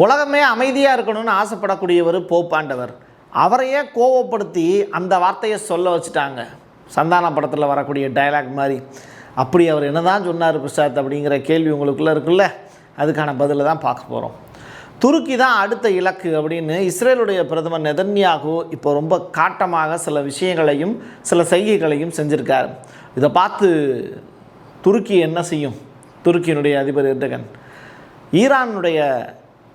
உலகமே அமைதியாக இருக்கணும்னு ஆசைப்படக்கூடியவர் போப்பாண்டவர். அவரையே கோவப்படுத்தி அந்த வார்த்தையை சொல்ல வச்சுட்டாங்க. சந்தான படத்தில் வரக்கூடிய டைலாக் மாதிரி. அப்படி அவர் என்ன தான் சொன்னார் பிரசாத் அப்படிங்கிற கேள்வி உங்களுக்குள்ளே இருக்குல்ல, அதுக்கான பதிலை தான் பார்க்க போகிறோம். துருக்கி தான் அடுத்த இலக்கு அப்படின்னு இஸ்ரேலுடைய பிரதமர் நெதன்யாகு இப்போ ரொம்ப காட்டமாக சில விஷயங்களையும் சில செய்கைகளையும் செஞ்சுருக்கார். இதை பார்த்து துருக்கி என்ன செய்யும்? துருக்கியினுடைய அதிபர் எர்டகன் ஈரானுடைய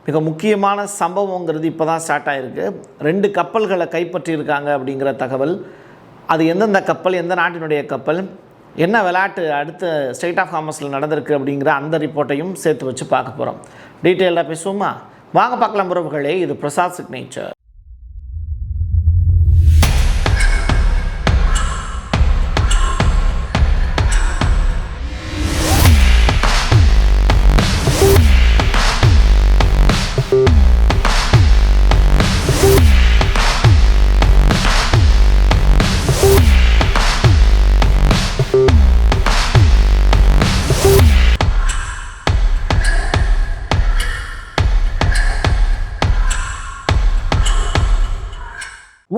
மிக முக்கியமான சம்பவங்கிறது இப்போ தான் ஸ்டார்ட் ஆகிருக்கு. 2 கப்பல்களை கைப்பற்றியிருக்காங்க அப்படிங்கிற தகவல். அது எந்தெந்த கப்பல், எந்த நாட்டினுடைய கப்பல், என்ன விளையாட்டு அடுத்த ஸ்ட்ரெயிட் ஆஃப் ஹார்மஸில் நடந்திருக்கு அப்படிங்கிற அந்த ரிப்போர்ட்டையும் சேர்த்து வச்சு பார்க்க போகிறோம். டீட்டெயிலாக பேசுவோமா? வாங்க பார்க்கலாம் உறவுகளே. இது பிரசாத் சிக்னேச்சர்.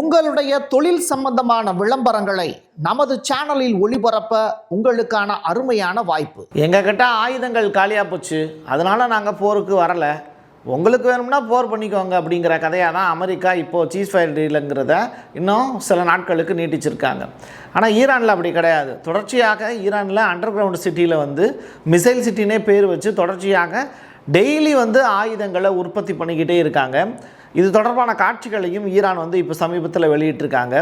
உங்களுடைய தொழில் சம்பந்தமான விளம்பரங்களை நமது சேனலில் ஒளிபரப்ப உங்களுக்கான அருமையான வாய்ப்பு. எங்ககிட்ட ஆயுதங்கள் காலியாக போச்சு, அதனால நாங்கள் போருக்கு வரலை, உங்களுக்கு வேணும்னா போர் பண்ணிக்கோங்க அப்படிங்கிற கதையாக தான் அமெரிக்கா இப்போது சீஸ்ஃபயர் டீலுங்கிறத இன்னும் சில நாட்களுக்கு நீட்டிச்சிருக்காங்க. ஆனால் ஈரானில் அப்படி கிடையாது. தொடர்ச்சியாக ஈரானில் அண்டர் கிரவுண்ட் சிட்டியில் மிசைல் சிட்டினே பேர் வச்சு தொடர்ச்சியாக டெய்லி ஆயுதங்களை உற்பத்தி பண்ணிக்கிட்டே இருக்காங்க. இது தொடர்பான காட்சிகளையும் ஈரான் இப்போ சமீபத்தில் வெளியிட்டிருக்காங்க.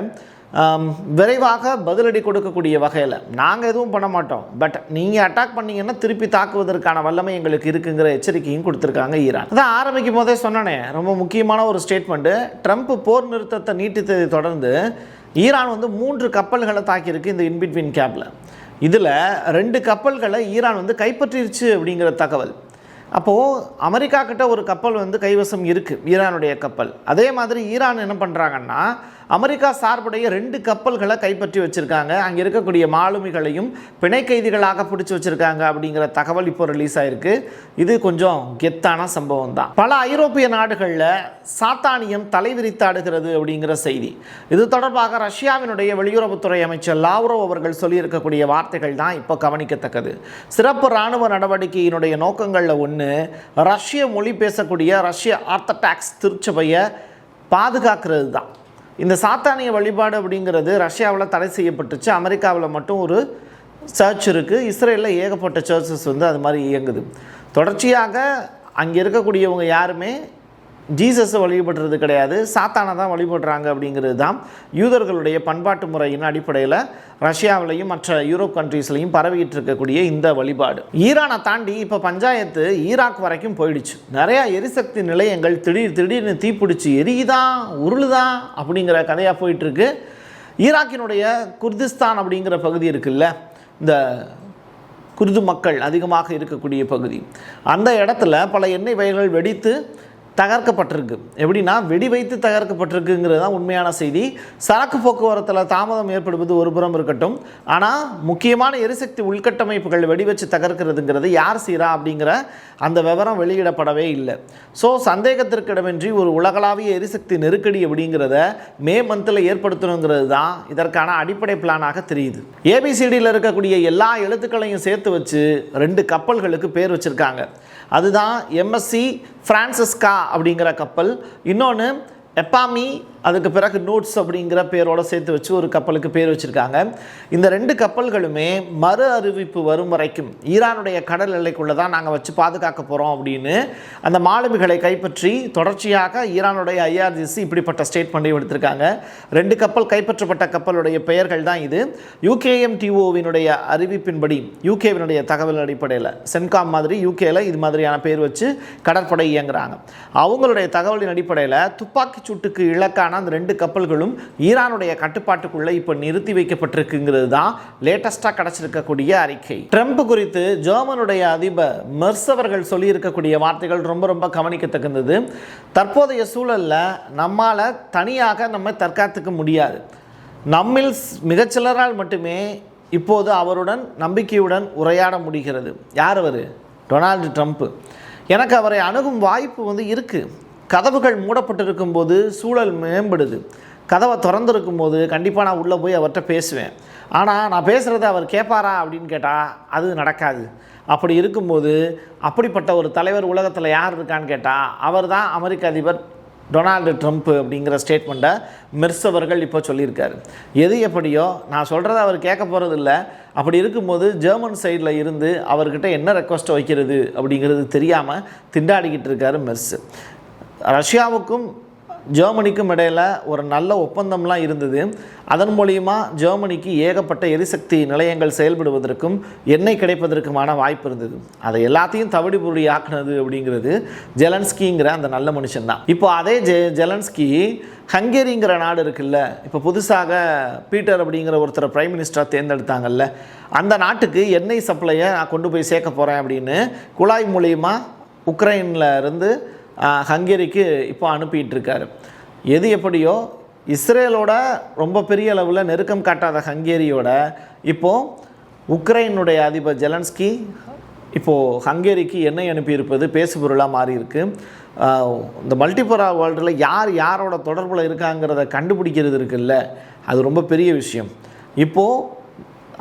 விரைவாக பதிலடி கொடுக்கக்கூடிய வகையில் நாங்கள் எதுவும் பண்ண மாட்டோம், பட் நீங்கள் அட்டாக் பண்ணிங்கன்னா திருப்பி தாக்குவதற்கான வல்லமை எங்களுக்கு இருக்குங்கிற எச்சரிக்கையும் கொடுத்துருக்காங்க ஈரான். அதான் ஆரம்பிக்கும் போதே சொன்னனே, ரொம்ப முக்கியமான ஒரு ஸ்டேட்மெண்ட்டு. ட்ரம்ப் போர் நிறுத்தத்தை நீட்டித்ததை தொடர்ந்து ஈரான் 3 கப்பல்களை தாக்கியிருக்கு இந்த இன்பிட்வீன் கேப்பில். இதில் 2 கப்பல்களை ஈரான் கைப்பற்றிருச்சு அப்படிங்கிற தகவல். அப்போது அமெரிக்கா கிட்ட ஒரு கப்பல் கைவசம் இருக்குது, ஈரானுடைய கப்பல். அதே மாதிரி ஈரான் என்ன பண்ணுறாங்கன்னா அமெரிக்கா சார்புடைய 2 கப்பல்களை கைப்பற்றி வச்சுருக்காங்க. அங்கே இருக்கக்கூடிய மாலுமிகளையும் பிணை கைதிகளாக பிடிச்சி வச்சுருக்காங்க அப்படிங்கிற தகவல் இப்போ ரிலீஸ் ஆகிருக்கு. இது கொஞ்சம் கெத்தான சம்பவம் தான். பல ஐரோப்பிய நாடுகளில் சாத்தானியம் தலைவிரித்தாடுகிறது அப்படிங்கிற செய்தி. இது தொடர்பாக ரஷ்யாவினுடைய வெளியுறவுத்துறை அமைச்சர் லாவ்ரோவ் அவர்கள் சொல்லியிருக்கக்கூடிய வார்த்தைகள் தான் இப்போ கவனிக்கத்தக்கது. சிறப்பு இராணுவ நடவடிக்கையினுடைய நோக்கங்களில் ஒன்று ரஷ்ய மொழி பேசக்கூடிய ரஷ்ய ஆர்த்தடாக்ஸ் திருச்சபையை பாதுகாக்கிறது தான். இந்த சாத்தானிய வழிபாடு அப்படிங்கிறது ரஷ்யாவில் தடை செய்யப்பட்டுச்சு. அமெரிக்காவில் மட்டும் ஒரு சர்ச் இருக்குது. இஸ்ரேலில் ஏகப்பட்ட சர்ச்சஸ் அது மாதிரி இயங்குது. தொடர்ச்சியாக அங்கே இருக்கக்கூடியவங்க யாருமே ஜீசஸை வழிபடுறது கிடையாது, சாத்தானை தான் வழிபடுறாங்க அப்படிங்கிறது தான் யூதர்களுடைய பண்பாட்டு முறையின் அடிப்படையில் ரஷ்யாவிலையும் மற்ற யூரோப் கண்ட்ரீஸ்லையும் பரவிட்டு இருக்கக்கூடிய இந்த வழிபாடு. ஈரானை தாண்டி இப்போ பஞ்சாயத்து ஈராக் வரைக்கும் போயிடுச்சு. நிறையா எரிசக்தி நிலையங்கள் திடீர்னு தீப்பிடிச்சு எரியுதான் உருளுதான் அப்படிங்கிற கதையாக போயிட்டுருக்கு. ஈராக்கினுடைய குர்திஸ்தான் அப்படிங்கிற பகுதி இருக்குல்ல, இந்த குர்து மக்கள் அதிகமாக இருக்கக்கூடிய பகுதி, அந்த இடத்துல பல எண்ணெய் வயல்கள் வெடித்து தகர்க்கப்பட்டிருக்கு. எப்படின்னா வெடி வைத்து தகர்க்கப்பட்டிருக்குங்கிறது தான் உண்மையான செய்தி. சரக்கு போக்குவரத்தில் தாமதம் ஏற்படுவது ஒரு புறம் இருக்கட்டும், ஆனால் முக்கியமான எரிசக்தி உள்கட்டமைப்புகள் வெடி வச்சு தகர்க்கிறதுங்கிறது யார் செய்கிறா அப்படிங்கிற அந்த விவரம் வெளியிடப்படவே இல்லை. ஸோ சந்தேகத்திற்கிடமின்றி ஒரு உலகளாவிய எரிசக்தி நெருக்கடி அப்படிங்கிறத மே மந்தில் ஏற்படுத்தணுங்கிறது தான் இதற்கான அடிப்படை பிளானாக தெரியுது. ஏபிசிடியில் இருக்கக்கூடிய எல்லா எழுத்துக்களையும் சேர்த்து வச்சு 2 கப்பல்களுக்கு பேர் வச்சுருக்காங்க. அதுதான் எம்எஸ்சி ஃப்ரான்சிஸ்கா அப்படிங்கிற கப்பல், இன்னொன்று எப்பாமி, அதுக்கு பிறகு நோட்ஸ் அப்படிங்கிற பேரோடு சேர்த்து வச்சு ஒரு கப்பலுக்கு பேர் வச்சுருக்காங்க. இந்த 2 கப்பல்களுமே மறு அறிவிப்பு வரும் வரைக்கும் ஈரானுடைய கடல் எல்லைக்குள்ளே தான் நாங்கள் வச்சு பாதுகாக்க போகிறோம் அப்படின்னு அந்த மாலுமிகளை கைப்பற்றி தொடர்ச்சியாக ஈரானுடைய ஐஆர்ஜிசி இப்படிப்பட்ட ஸ்டேட்மெண்ட்டை எடுத்திருக்காங்க. 2 கப்பல் கைப்பற்றப்பட்ட கப்பலுடைய பெயர்கள் தான் இது. யூகேஎம்டிஓவினுடைய அறிவிப்பின்படி, யூகேவினுடைய தகவல் அடிப்படையில் சென்காம் மாதிரி யூகேல இது மாதிரியான பேர் வச்சு கடற்படை இயங்குறாங்க. அவங்களுடைய தகவலின் அடிப்படையில் துப்பாக்கி சூட்டுக்கு இலக்கான அந்த 2 கப்பல்களும் ஈரானுடைய கட்டுப்பாட்டுக்குள்ளே இப்போ நிறுத்தி வைக்கப்பட்டிருக்குங்கிறது தான் லேட்டஸ்டாக கிடைச்சிருக்கக்கூடிய அறிக்கை. ட்ரம்ப் குறித்து ஜெர்மனுடைய அதிபர் மெர்ஸ் அவர்கள் சொல்லியிருக்கக்கூடிய வார்த்தைகள் ரொம்ப ரொம்ப கவனிக்கத்தக்கது. தற்போதைய சூழலில் நம்மால் தனியாக நம்ம தற்காத்துக்க முடியாது, நம்மில் மிகச்சிலரால் மட்டுமே இப்போது அவருடன் நம்பிக்கையுடன் உரையாட முடிகிறது. யார் அவர்? Donald Trump. எனக்கு அவரை அணுகும் வாய்ப்பு இருக்குது. கதவுகள் மூடப்பட்டிருக்கும் போது சூழல் மேம்படுது. கதவை திறந்துருக்கும் போது கண்டிப்பாக நான் உள்ளே போய் அவர்கிட்ட பேசுவேன். ஆனால் நான் பேசுகிறத அவர் கேட்பாரா அப்படின்னு கேட்டால் அது நடக்காது. அப்படி இருக்கும்போது அப்படிப்பட்ட ஒரு தலைவர் உலகத்தில் யார் இருக்கான்னு கேட்டால் அவர் தான் அமெரிக்க அதிபர் டொனால்டு ட்ரம்ப் அப்படிங்கிற ஸ்டேட்மெண்ட்டை மெர்ஸ் அவர்கள் இப்போ சொல்லியிருக்காரு. எது எப்படியோ நான் சொல்கிறத அவர் கேட்க போகிறது இல்லை. அப்படி இருக்கும்போது ஜெர்மன் சைடில் இருந்து அவர்கிட்ட என்ன ரெக்வஸ்ட்டை வைக்கிறது அப்படிங்கிறது தெரியாமல் திண்டாடிக்கிட்டு இருக்கார் மெர்ஸ். ரஷ்யாவுக்கும் ஜெர்மனிக்கும் இடையில் ஒரு நல்ல ஒப்பந்தம்லாம் இருந்தது. அதன் மூலிமா ஜெர்மனிக்கு ஏகப்பட்ட எரிசக்தி நிலையங்கள் செயல்படுவதற்கும் எண்ணெய் கிடைப்பதற்குமான வாய்ப்பு இருந்தது. அதை எல்லாத்தையும் தவிடுபொடி ஆக்குனது அப்படிங்கிறது ஜெலன்ஸ்கிங்கிற அந்த நல்ல மனுஷன்தான். இப்போ அதே ஜெலன்ஸ்கி ஹங்கேரிங்கிற நாடு இருக்குல்ல, இப்போ புதுசாக பீட்டர் அப்படிங்கிற ஒருத்தர் பிரைம் மினிஸ்டராக தேர்ந்தெடுத்தாங்கல்ல, அந்த நாட்டுக்கு எண்ணெய் சப்ளையை நான் கொண்டு போய் சேர்க்க போகிறேன் அப்படின்னு குழாய் மூலிமா உக்ரைனில் இருந்து ஹங்கேரிக்கு இப்போ அனுப்பிட்டுருக்காரு. எது எப்படியோ இஸ்ரேலோட ரொம்ப பெரிய அளவில் நெருக்கம் காட்டாத ஹங்கேரியோட இப்போது உக்ரைனுடைய அதிபர் ஜெலன்ஸ்கி இப்போது ஹங்கேரிக்கு எண்ணெய் அனுப்பியிருப்பது பேசுபொருளாக மாறி இருக்கு. இந்த மல்டிபோலார் வேர்ல்டில் யார் யாரோட தொடர்பில் இருக்காங்கிறத கண்டுபிடிக்கிறது இருக்குல்ல, அது ரொம்ப பெரிய விஷயம். இப்போது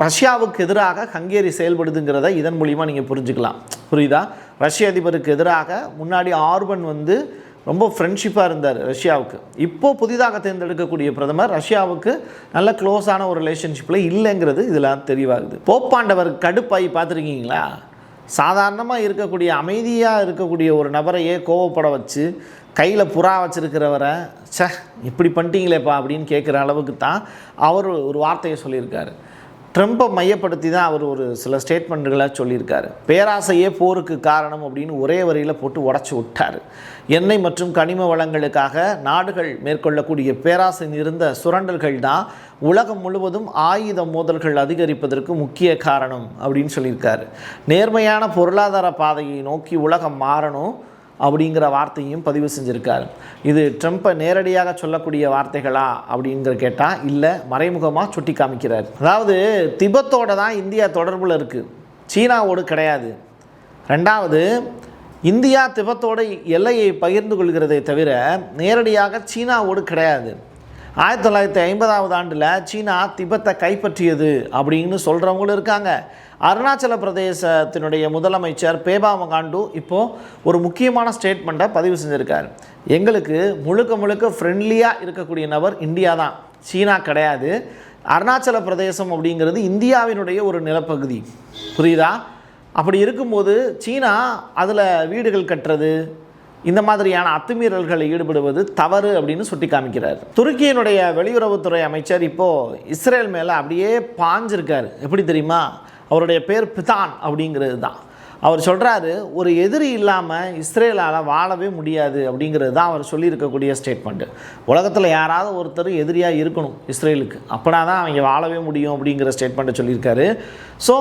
ரஷ்யாவுக்கு எதிராக ஹங்கேரி செயல்படுதுங்கிறத இதன் மூலிமா நீங்கள் புரிஞ்சுக்கலாம். புரியுதா? ரஷ்ய அதிபருக்கு எதிராக முன்னாடி ஆர்பன் ரொம்ப ஃப்ரெண்ட்ஷிப்பாக இருந்தார் ரஷ்யாவுக்கு. இப்போது புதிதாக தேர்ந்தெடுக்கக்கூடிய பிரதமர் ரஷ்யாவுக்கு நல்ல க்ளோஸான ஒரு ரிலேஷன்ஷிப்பில் இல்லைங்கிறது இதில் தெளிவாகுது. போப்பாண்டவர் கடுப்பாகி பார்த்துருக்கீங்களா? சாதாரணமாக இருக்கக்கூடிய அமைதியாக இருக்கக்கூடிய ஒரு நபரையே கோவப்பட வச்சு கையில் புறா வச்சுருக்கிறவரை இப்படி பண்ணிட்டீங்களேப்பா அப்படின்னு கேட்குற அளவுக்கு தான் அவர் ஒரு வார்த்தையை சொல்லியிருக்காரு. ட்ரம்ப்பை மையப்படுத்தி தான் அவர் ஒரு சில ஸ்டேட்மெண்ட்டுகளை சொல்லியிருக்காரு. பேராசையே போருக்கு காரணம் அப்படின்னு ஒரே வரியில் போட்டு உடச்சி விட்டார். எண்ணெய் மற்றும் கனிம வளங்களுக்காக நாடுகள் மேற்கொள்ளக்கூடிய பேராசை நிறைந்த சுரண்டல்கள் தான் உலகம் முழுவதும் ஆயுத மோதல்கள் அதிகரிப்பதற்கு முக்கிய காரணம் அப்படின்னு சொல்லியிருக்காரு. நேர்மையான பொருளாதார பாதையை நோக்கி உலகம் மாறணும் அப்படிங்கிற வார்த்தையும் பதிவு செஞ்சுருக்காரு. இது ட்ரம்ப்பை நேரடியாக சொல்லக்கூடிய வார்த்தைகளா அப்படிங்கிற கேட்டால் இல்லை, மறைமுகமாக சுட்டி காமிக்கிறார். அதாவது திபெத்தோடு தான் இந்தியா தொடர்பில் இருக்குது, சீனாவோடு கிடையாது. ரெண்டாவது, இந்தியா திபெத்தோடு எல்லையை பகிர்ந்து கொள்கிறதை தவிர நேரடியாக சீனாவோடு கிடையாது. 1950ஆவது ஆண்டில் சீனா திபெத்தை கைப்பற்றியது அப்படின்னு சொல்கிறவங்களும் இருக்காங்க. அருணாச்சல பிரதேசத்தினுடைய முதலமைச்சர் பேமா காண்டு இப்போது ஒரு முக்கியமான ஸ்டேட்மெண்ட்டை பதிவு செஞ்சுருக்கார். எங்களுக்கு முழுக்க முழுக்க ஃப்ரெண்ட்லியாக இருக்கக்கூடிய நபர் இந்தியா தான், சீனா கிடையாது. அருணாச்சல பிரதேசம் அப்படிங்கிறது இந்தியாவினுடைய ஒரு நிலப்பகுதி. புரியுதா? அப்படி இருக்கும்போது சீனா அதில் வீடுகள் கட்டுறது, இந்த மாதிரியான அத்துமீறல்களை ஈடுபடுவது தவறு அப்படின்னு சுட்டி காமிக்கிறார். துருக்கியினுடைய வெளியுறவுத்துறை அமைச்சர் இப்போது இஸ்ரேல் மேலே அப்படியே பாஞ்சிருக்கார். எப்படி தெரியுமா? அவருடைய பேர் பிதான் அப்படிங்கிறது தான். அவர் சொல்கிறாரு, ஒரு எதிரி இல்லாமல் இஸ்ரேலால் வாழவே முடியாது அப்படிங்கிறது தான் அவர் சொல்லியிருக்கக்கூடிய ஸ்டேட்மெண்ட்டு. உலகத்தில் யாராவது ஒருத்தர் எதிரியாக இருக்கணும் இஸ்ரேலுக்கு, அப்படின்னா தான் அவங்க வாழவே முடியும் அப்படிங்கிற ஸ்டேட்மெண்ட்டை சொல்லியிருக்காரு. ஸோ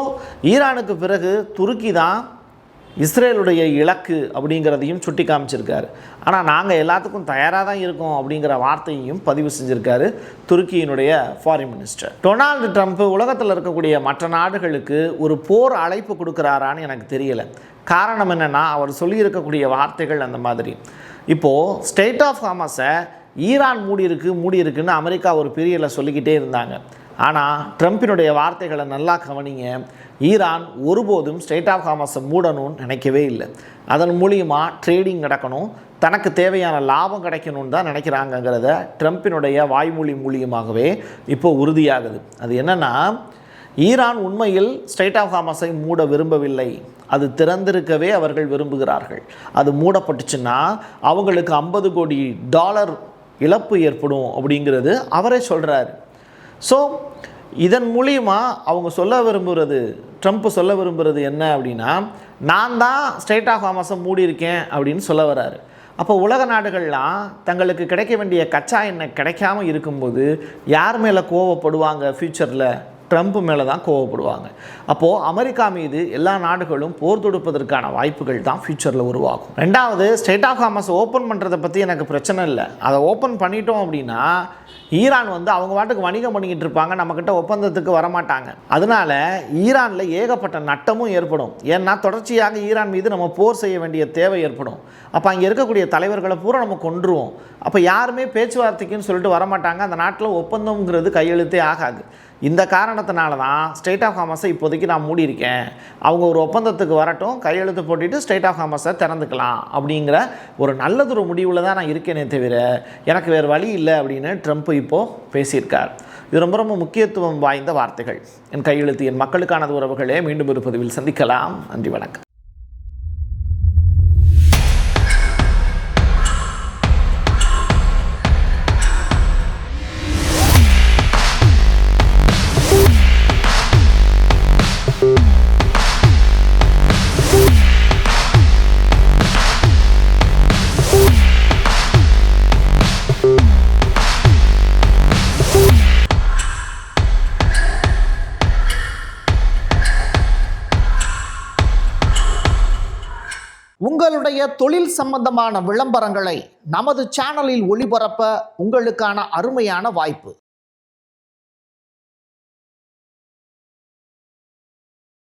ஈரானுக்கு பிறகு துருக்கி தான் இஸ்ரேலுடைய இலக்கு அப்படிங்கிறதையும் சுட்டி காமிச்சிருக்காரு. ஆனால் நாங்கள் எல்லாத்துக்கும் தயாராக தான் இருக்கோம் அப்படிங்கிற வார்த்தையையும் பதிவு செஞ்சுருக்காரு துருக்கியினுடைய ஃபாரின் மினிஸ்டர். டொனால்டு ட்ரம்ப் உலகத்தில் இருக்கக்கூடிய மற்ற நாடுகளுக்கு ஒரு போர் அழைப்பு கொடுக்குறாரான்னு எனக்கு தெரியலை. காரணம் என்னென்னா, அவர் சொல்லியிருக்கக்கூடிய வார்த்தைகள் அந்த மாதிரி. இப்போது ஸ்டேட் ஆஃப் ஹார்மஸை ஈரான் மூடி இருக்குன்னு அமெரிக்கா ஒரு பீரியடில் சொல்லிக்கிட்டே இருந்தாங்க. ஆனால் ட்ரம்ப்பினுடைய வார்த்தைகளை நல்லா கவனிங்க. ஈரான் ஒருபோதும் ஸ்டேட் ஆஃப் ஹார்மஸை மூடணும்னு நினைக்கவே இல்லை. அதன் மூலியமாக ட்ரேடிங் நடக்கணும், தனக்கு தேவையான லாபம் கிடைக்கணும்னு தான் நினைக்கிறாங்கங்கிறத ட்ரம்ப்பினுடைய வாய்மொழி மூலியமாகவே இப்போ உறுதியாகுது. அது என்னென்னா, ஈரான் உண்மையில் ஸ்டேட் ஆஃப் ஹார்மஸை மூட விரும்பவில்லை, அது திறந்திருக்கவே அவர்கள் விரும்புகிறார்கள். அது மூடப்பட்டுச்சுன்னா அவங்களுக்கு $50 கோடி இழப்பு ஏற்படும் அப்படிங்கிறது அவரே சொல்கிறாரு. ஸோ இதன் மூலிமா அவங்க ட்ரம்ப் சொல்ல விரும்புகிறது என்ன அப்படின்னா, நான் தான் ஸ்டேட் ஆஃப் ஹார்மஸை மூடியிருக்கேன் அப்படின்னு சொல்ல வர்றாரு. அப்போ உலக நாடுகள்லாம் தங்களுக்கு கிடைக்க வேண்டிய கச்சா எண்ணெய் கிடைக்காமல் இருக்கும்போது யார் மேலே கோவப்படுவாங்க ஃப்யூச்சரில் ட்ரம்ப் மேலே தான் கோவப்படுவாங்க. அப்போது அமெரிக்கா மீது எல்லா நாடுகளும் போர் தொடுப்பதற்கான வாய்ப்புகள் தான் ஃப்யூச்சரில் உருவாகும். ரெண்டாவது, ஸ்ட்ரெய்ட் ஆஃப் ஹார்மஸ் ஓப்பன் பண்ணுறதை பற்றி எனக்கு பிரச்சனை இல்லை. அதை ஓப்பன் பண்ணிட்டோம் அப்படின்னா ஈரான் அவங்க பாட்டுக்கு வணிகம் பண்ணிக்கிட்டு இருப்பாங்க, நம்மக்கிட்ட ஒப்பந்தத்துக்கு வரமாட்டாங்க. அதனால ஈரானில் ஏகப்பட்ட நட்டமும் ஏற்படும். ஏன்னா தொடர்ச்சியாக ஈரான் மீது நம்ம போர் செய்ய வேண்டிய தேவை ஏற்படும். அப்போ அங்கே இருக்கக்கூடிய தலைவர்களை பூரா நம்ம கொன்றுவோம். அப்போ யாருமே பேச்சுவார்த்தைக்குன்னு சொல்லிட்டு வரமாட்டாங்க. அந்த நாட்டில் ஒப்பந்தம்ங்கிறது கையெழுத்தே ஆகாது. இந்த காரணத்தினால தான் ஸ்ட்ரெய்ட் ஆஃப் ஹார்மஸை இப்போதைக்கு நான் மூடியிருக்கேன். அவங்க ஒரு ஒப்பந்தத்துக்கு வரட்டும், கையெழுத்து போட்டுட்டு ஸ்ட்ரெய்ட் ஆஃப் ஹார்மஸை திறந்துக்கலாம் அப்படிங்கிற ஒரு நல்லதொரு முடிவில் தான் நான் இருக்கேனே தவிர எனக்கு வேறு வழி இல்லை அப்படின்னு ட்ரம்ப் இப்போது பேசியிருக்கார். இது ரொம்ப ரொம்ப முக்கியத்துவம் வாய்ந்த வார்த்தைகள். என் கையெழுத்து என் மக்களுக்கானது உறவுகளே. மீண்டும் ஒரு பதிவில் சந்திக்கலாம். நன்றி, வணக்கம். உங்களுடைய தொழில் சம்பந்தமான விளம்பரங்களை நமது சேனலில் ஒளிபரப்ப உங்களுக்கான அருமையான வாய்ப்பு.